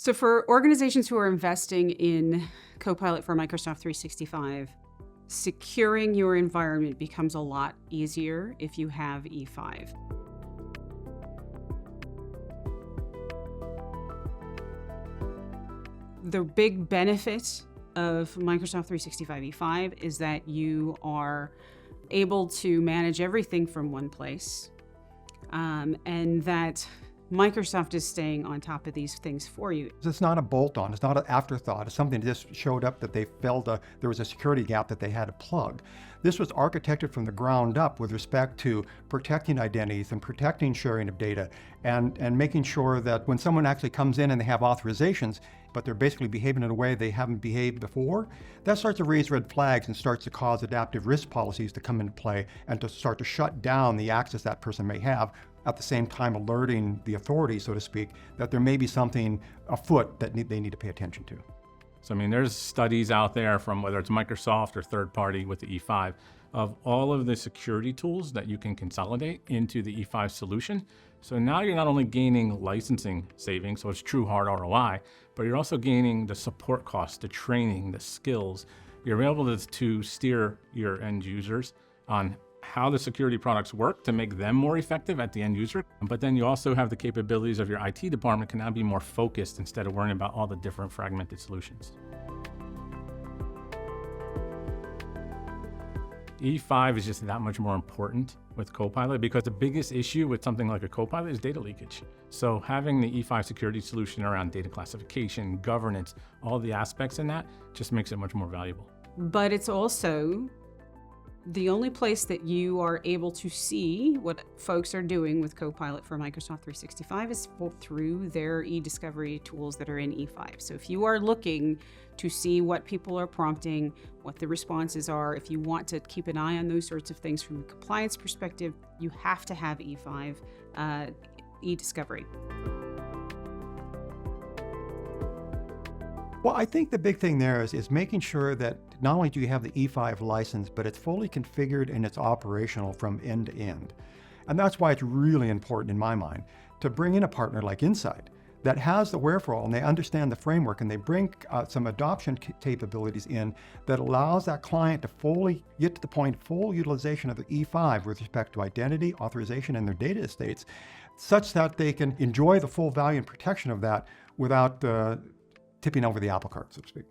So for organizations who are investing in Copilot for Microsoft 365, securing your environment becomes a lot easier if you have E5. The big benefit of Microsoft 365 E5 is that you are able to manage everything from one place, and that Microsoft is staying on top of these things for you. It's not a bolt-on, it's not an afterthought, it's something that just showed up that they felt there was a security gap that they had to plug. This was architected from the ground up with respect to protecting identities and protecting sharing of data and making sure that when someone actually comes in and they have authorizations, but they're basically behaving in a way they haven't behaved before, that starts to raise red flags and starts to cause adaptive risk policies to come into play and to start to shut down the access that person may have, at the same time alerting the authorities, so to speak, that there may be something afoot that they need to pay attention to. So, I mean, there's studies out there from whether it's Microsoft or third party with the E5 of all of the security tools that you can consolidate into the E5 solution. So now you're not only gaining licensing savings, so it's true hard ROI, but you're also gaining the support costs, the training, the skills. You're able to steer your end users on how the security products work to make them more effective at the end user. But then you also have the capabilities of your IT department can now be more focused instead of worrying about all the different fragmented solutions. E5 is just that much more important with Copilot because the biggest issue with something like a Copilot is data leakage. So having the E5 security solution around data classification, governance, all the aspects in that just makes it much more valuable. But it's also the only place that you are able to see what folks are doing with Copilot for Microsoft 365 is through their e-discovery tools that are in E5. So if you are looking to see what people are prompting, what the responses are, if you want to keep an eye on those sorts of things from a compliance perspective, you have to have E5 e-discovery. Well, I think the big thing there is making sure that not only do you have the E5 license, but it's fully configured and it's operational from end to end. And that's why it's really important in my mind to bring in a partner like Insight that has the wherewithal and they understand the framework and they bring some adoption capabilities in that allows that client to fully get to the point, full utilization of the E5 with respect to identity, authorization, and their data estates, such that they can enjoy the full value and protection of that without tipping over the apple cart, so to speak.